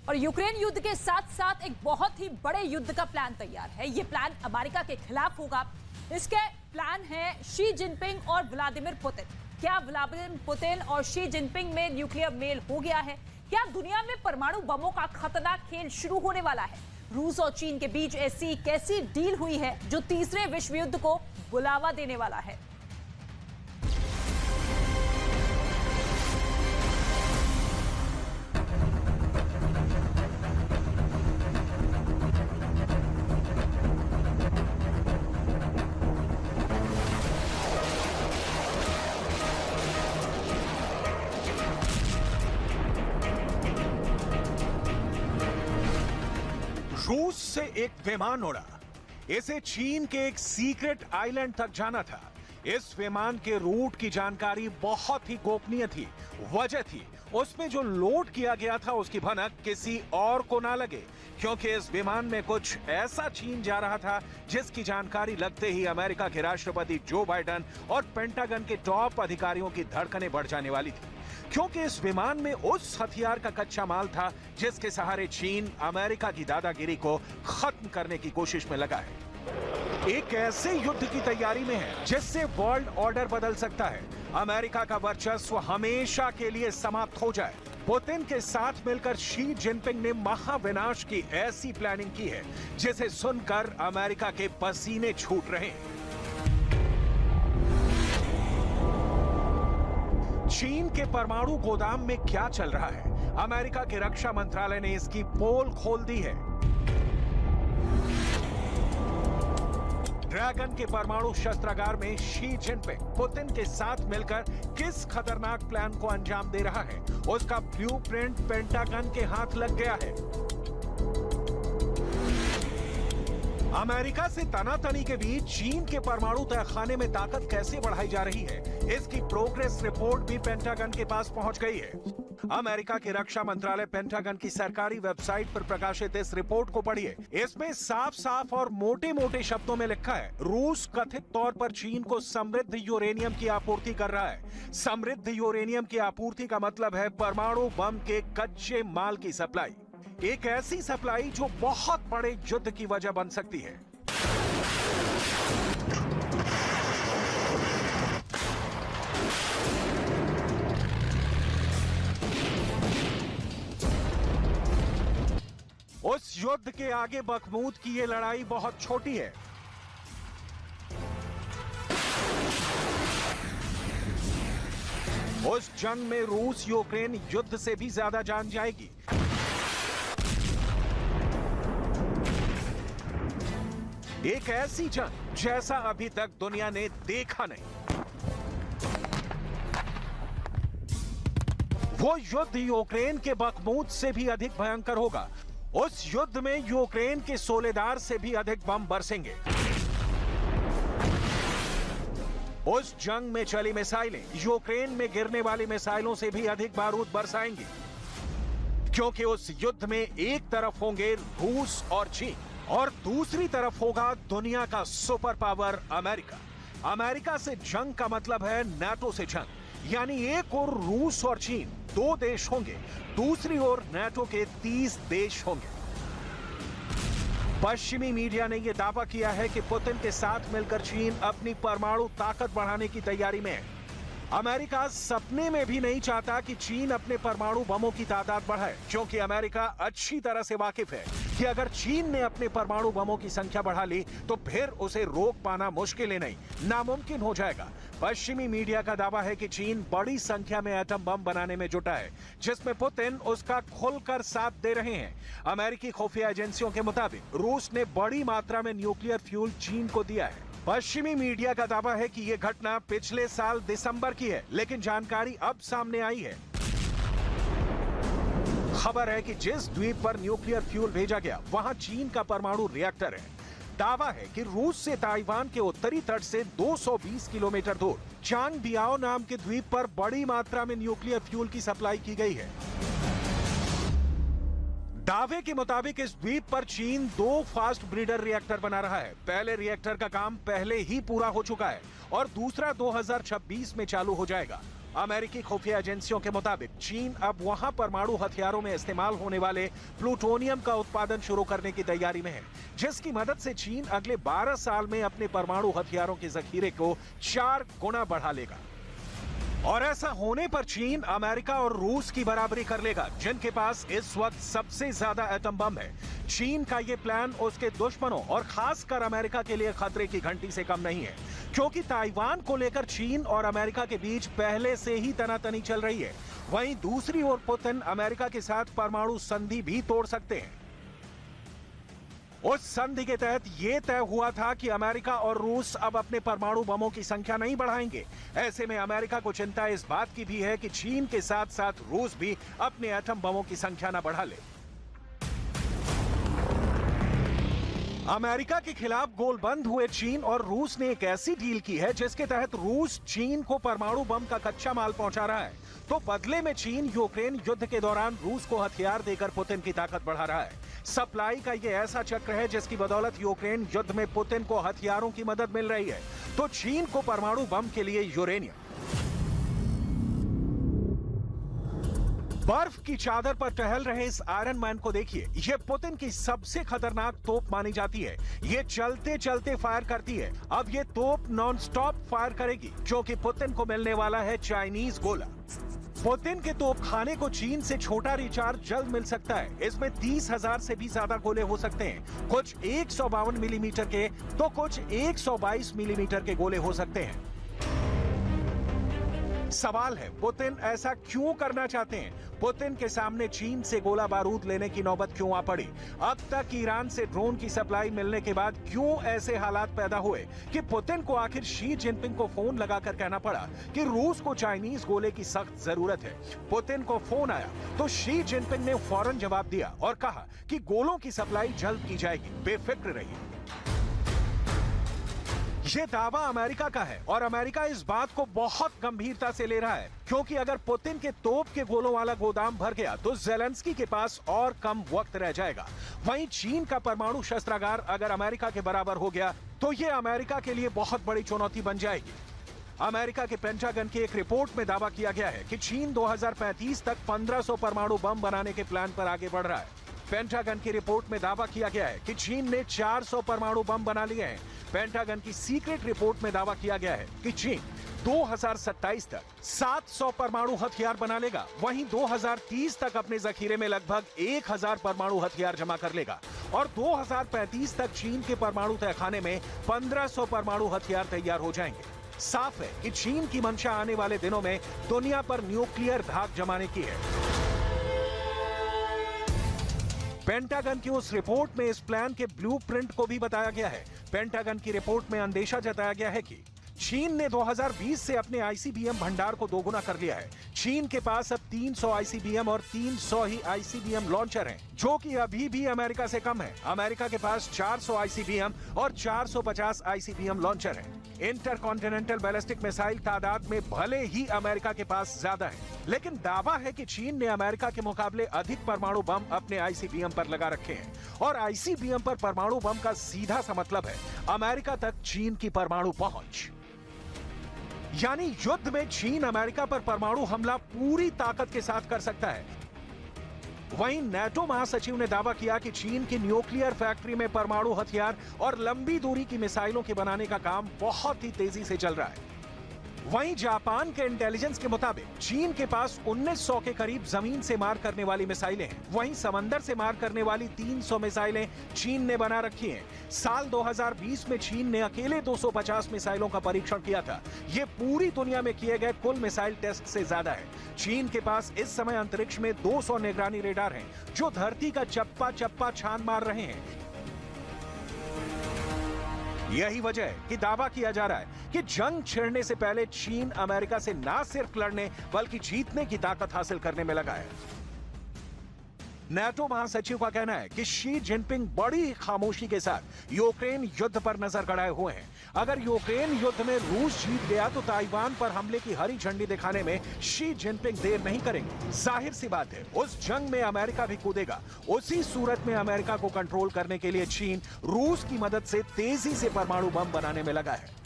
और यूक्रेन युद्ध के साथ साथ एक बहुत ही बड़े युद्ध का प्लान तैयार है। ये प्लान अमेरिका के खिलाफ होगा। इसके प्लान है शी जिनपिंग और व्लादिमीर पुतिन। क्या व्लादिमीर पुतिन और शी जिनपिंग में न्यूक्लियर मेल हो गया है? क्या दुनिया में परमाणु बमों का खतरनाक खेल शुरू होने वाला है? रूस और चीन के बीच ऐसी कैसी डील हुई है जो तीसरे विश्व युद्ध को बुलावा देने वाला है? रूस से एक विमान उड़ा। इसे चीन के एक सीक्रेट आइलैंड तक जाना था। इस विमान के रूट की जानकारी बहुत ही गोपनीय थी। वजह थी उसमें जो लोड किया गया था उसकी भनक किसी और को ना लगे, क्योंकि इस विमान में कुछ ऐसा चीन जा रहा था जिसकी जानकारी लगते ही अमेरिका के राष्ट्रपति जो बाइडेन और पेंटागन के टॉप अधिकारियों की धड़कनें बढ़ जाने वाली थी, क्योंकि इस विमान में उस हथियार का कच्चा माल था जिसके सहारे चीन अमेरिका की दादागिरी को खत्म करने की कोशिश में लगा है। एक ऐसे युद्ध की तैयारी में है जिससे वर्ल्ड ऑर्डर बदल सकता है। अमेरिका का वर्चस्व हमेशा के लिए समाप्त हो जाए। पुतिन के साथ मिलकर शी जिनपिंग ने महाविनाश की ऐसी प्लानिंग की है जिसे सुनकर अमेरिका के पसीने छूट रहे हैं। चीन के परमाणु गोदाम में क्या चल रहा है? अमेरिका के रक्षा मंत्रालय ने इसकी पोल खोल दी है। ड्रैगन के परमाणु शस्त्रागार में शी जिनपिंग पुतिन के साथ मिलकर किस खतरनाक प्लान को अंजाम दे रहा है, उसका ब्लूप्रिंट पेंटागन के हाथ लग गया है। अमेरिका से तनातनी के बीच चीन के परमाणु तहखाने में ताकत कैसे बढ़ाई जा रही है, इसकी प्रोग्रेस रिपोर्ट भी पेंटागन के पास पहुंच गई है। अमेरिका के रक्षा मंत्रालय पेंटागन की सरकारी वेबसाइट पर प्रकाशित इस रिपोर्ट को पढ़िए। इसमें साफ साफ और मोटे मोटे शब्दों में लिखा है, रूस कथित तौर पर चीन को समृद्ध यूरेनियम की आपूर्ति कर रहा है। समृद्ध यूरेनियम की आपूर्ति का मतलब है परमाणु बम के कच्चे माल की सप्लाई। एक ऐसी सप्लाई जो बहुत बड़े युद्ध की वजह बन सकती है। उस युद्ध के आगे बखमूद की ये लड़ाई बहुत छोटी है। उस जंग में रूस यूक्रेन युद्ध से भी ज्यादा जान जाएगी। एक ऐसी जंग जैसा अभी तक दुनिया ने देखा नहीं। वो युद्ध यूक्रेन के बखमूद से भी अधिक भयंकर होगा। उस युद्ध में यूक्रेन के सोलेदार से भी अधिक बम बरसेंगे। उस जंग में चली मिसाइलें यूक्रेन में गिरने वाली मिसाइलों से भी अधिक बारूद बरसाएंगी, क्योंकि उस युद्ध में एक तरफ होंगे रूस और चीन और दूसरी तरफ होगा दुनिया का सुपर पावर अमेरिका। अमेरिका से जंग का मतलब है नाटो से जंग, यानी एक ओर रूस और चीन 2 देश होंगे, दूसरी ओर नाटो के 30 देश होंगे। पश्चिमी मीडिया ने यह दावा किया है कि पुतिन के साथ मिलकर चीन अपनी परमाणु ताकत बढ़ाने की तैयारी में है। अमेरिका सपने में भी नहीं चाहता कि चीन अपने परमाणु बमों की तादाद बढ़ाए, क्योंकि अमेरिका अच्छी तरह से वाकिफ है कि अगर चीन ने अपने परमाणु बमों की संख्या बढ़ा ली तो फिर उसे रोक पाना मुश्किल ही नहीं, नामुमकिन हो जाएगा। पश्चिमी मीडिया का दावा है कि चीन बड़ी संख्या में एटम बम बनाने में जुटा है, जिसमें पुतिन उसका खुलकर साथ दे रहे हैं। अमेरिकी खुफिया एजेंसियों के मुताबिक रूस ने बड़ी मात्रा में न्यूक्लियर फ्यूल चीन को दिया है। पश्चिमी मीडिया का दावा है कि यह घटना पिछले साल दिसंबर की है, लेकिन जानकारी अब सामने आई है। खबर है कि जिस द्वीप पर न्यूक्लियर फ्यूल भेजा गया वहां चीन का परमाणु रिएक्टर है। दावा है कि रूस से ताइवान के उत्तरी तट से 220 किलोमीटर दूर चांगबियाओ नाम के द्वीप पर बड़ी मात्रा में न्यूक्लियर फ्यूल की सप्लाई की गई है। दावे के मुताबिक इस द्वीप पर चीन 2 फास्ट ब्रीडर रिएक्टर बना रहा है। पहले रिएक्टर का काम पहले ही पूरा हो चुका है और दूसरा 2026 में चालू हो जाएगा। अमेरिकी खुफिया एजेंसियों के मुताबिक चीन अब वहां परमाणु हथियारों में इस्तेमाल होने वाले प्लूटोनियम का उत्पादन शुरू करने की तैयारी में है, जिसकी मदद से चीन अगले 12 साल में अपने परमाणु हथियारों के जखीरे को 4 गुना बढ़ा लेगा। और ऐसा होने पर चीन अमेरिका और रूस की बराबरी कर लेगा, जिनके पास इस वक्त सबसे ज्यादा एटम बम है। चीन का ये प्लान उसके दुश्मनों और खासकर अमेरिका के लिए खतरे की घंटी से कम नहीं है, क्योंकि ताइवान को लेकर चीन और अमेरिका के बीच पहले से ही तनातनी चल रही है। वहीं दूसरी ओर पुतिन अमेरिका के साथ परमाणु संधि भी तोड़ सकते हैं। उस संधि के तहत यह तय हुआ था कि अमेरिका और रूस अब अपने परमाणु बमों की संख्या नहीं बढ़ाएंगे। ऐसे में अमेरिका को चिंता इस बात की भी है कि चीन के साथ साथ रूस भी अपने एटम बमों की संख्या न बढ़ा ले। अमेरिका के खिलाफ गोलबंद हुए चीन और रूस ने एक ऐसी डील की है जिसके तहत रूस चीन को परमाणु बम का कच्चा माल पहुंचा रहा है, तो बदले में चीन यूक्रेन युद्ध के दौरान रूस को हथियार देकर पुतिन की ताकत बढ़ा रहा है। सप्लाई का ये ऐसा चक्र है जिसकी बदौलत यूक्रेन युद्ध में पुतिन को हथियारों की मदद मिल रही है, तो चीन को परमाणु बम के लिए यूरेनियम। बर्फ की चादर पर टहल रहे इस आयरन मैन को देखिए। यह पुतिन की सबसे खतरनाक तोप मानी जाती है। ये चलते चलते फायर करती है। अब ये तोप नॉन स्टॉप फायर करेगी, जो कि पुतिन को मिलने वाला है चाइनीज गोला। पुतिन के तोपखाने को चीन से छोटा रिचार्ज जल्द मिल सकता है। इसमें 30,000 से भी ज्यादा गोले हो सकते हैं। कुछ 152 मिलीमीटर के तो कुछ 122 मिलीमीटर के गोले हो सकते हैं। सवाल है, पुतिन ऐसा क्यों करना चाहते हैं? पुतिन के सामने चीन से गोला बारूद लेने की नौबत क्यों आ पड़ी? अब तक ईरान से ड्रोन की सप्लाई मिलने के बाद क्यों ऐसे हालात पैदा हुए कि पुतिन को आखिर शी जिनपिंग को फोन लगाकर कहना पड़ा कि रूस को चाइनीज गोले की सख्त जरूरत है? पुतिन को फोन आया तो शी जिनपिंग ने फौरन जवाब दिया और कहा कि गोलों की सप्लाई जल्द की जाएगी, बेफिक्र रहिए। ये दावा अमेरिका का है और अमेरिका इस बात को बहुत गंभीरता से ले रहा है, क्योंकि अगर पुतिन के तोप के गोलों वाला गोदाम भर गया तो जेलेंस्की के पास और कम वक्त रह जाएगा। वहीं चीन का परमाणु शस्त्रागार अगर अमेरिका के बराबर हो गया तो ये अमेरिका के लिए बहुत बड़ी चुनौती बन जाएगी। अमेरिका के पेंटागन की एक रिपोर्ट में दावा किया गया है कि चीन 2035 तक 1500 परमाणु बम बनाने के प्लान पर आगे बढ़ रहा है। पेंटागन की रिपोर्ट में दावा किया गया है कि चीन ने 400 परमाणु बम बना लिए हैं। पेंटागन की सीक्रेट रिपोर्ट में दावा किया गया है कि चीन 2027 तक 700 परमाणु हथियार बना लेगा। वहीं 2030 तक अपने जखीरे में लगभग 1000 परमाणु हथियार जमा कर लेगा और 2035 तक चीन के परमाणु तहखाने में 1500 परमाणु हथियार तैयार हो जाएंगे। साफ है कि चीन की मंशा आने वाले दिनों में दुनिया पर न्यूक्लियर धाक जमाने की है। पेंटागन की उस रिपोर्ट में इस प्लान के ब्लूप्रिंट को भी बताया गया है। पेंटागन की रिपोर्ट में अंदेशा जताया गया है कि चीन ने 2020 से अपने आईसीबीएम भंडार को दोगुना कर लिया है। चीन के पास अब 300 आईसीबीएम और 300 ही आईसीबीएम लॉन्चर हैं, जो कि अभी भी अमेरिका से कम है। अमेरिका के पास 400 आईसीबीएम और 450 आईसीबीएम लॉन्चर हैं। इंटरकॉन्टिनेंटल बैलिस्टिक मिसाइल तादाद में भले ही अमेरिका के पास ज्यादा है, लेकिन दावा है कि चीन ने अमेरिका के मुकाबले अधिक परमाणु बम अपने आईसीबीएम पर लगा रखे हैं। और आईसीबीएम पर परमाणु बम का सीधा सा मतलब है अमेरिका तक चीन की परमाणु पहुंच। यानी युद्ध में चीन अमेरिका पर परमाणु हमला पूरी ताकत के साथ कर सकता है। वहीं नेटो महासचिव ने दावा किया कि चीन की न्यूक्लियर फैक्ट्री में परमाणु हथियार और लंबी दूरी की मिसाइलों के बनाने का काम बहुत ही तेजी से चल रहा है। वहीं जापान के इंटेलिजेंस के मुताबिक चीन के पास 1900 के करीब जमीन से मार करने वाली मिसाइलें हैं। वहीं समंदर से मार करने वाली 300 मिसाइलें चीन ने बना रखी हैं। साल 2020 में चीन ने अकेले 250 मिसाइलों का परीक्षण किया था। ये पूरी दुनिया में किए गए कुल मिसाइल टेस्ट से ज्यादा है। चीन के पास इस समय अंतरिक्ष में 200 निगरानी रेडार हैं, जो धरती का चप्पा चप्पा छान मार रहे हैं। यही वजह है कि दावा किया जा रहा है कि जंग छिड़ने से पहले चीन अमेरिका से ना सिर्फ लड़ने बल्कि जीतने की ताकत हासिल करने में लगा है। नेटो महासचिव का कहना है कि शी जिनपिंग बड़ी खामोशी के साथ यूक्रेन युद्ध पर नजर गड़ाए हुए हैं। अगर यूक्रेन युद्ध में रूस जीत गया तो ताइवान पर हमले की हरी झंडी दिखाने में शी जिनपिंग देर नहीं करेंगे। जाहिर सी बात है, उस जंग में अमेरिका भी कूदेगा। उसी सूरत में अमेरिका को कंट्रोल करने के लिए चीन रूस की मदद से तेजी से परमाणु बम बनाने में लगा है।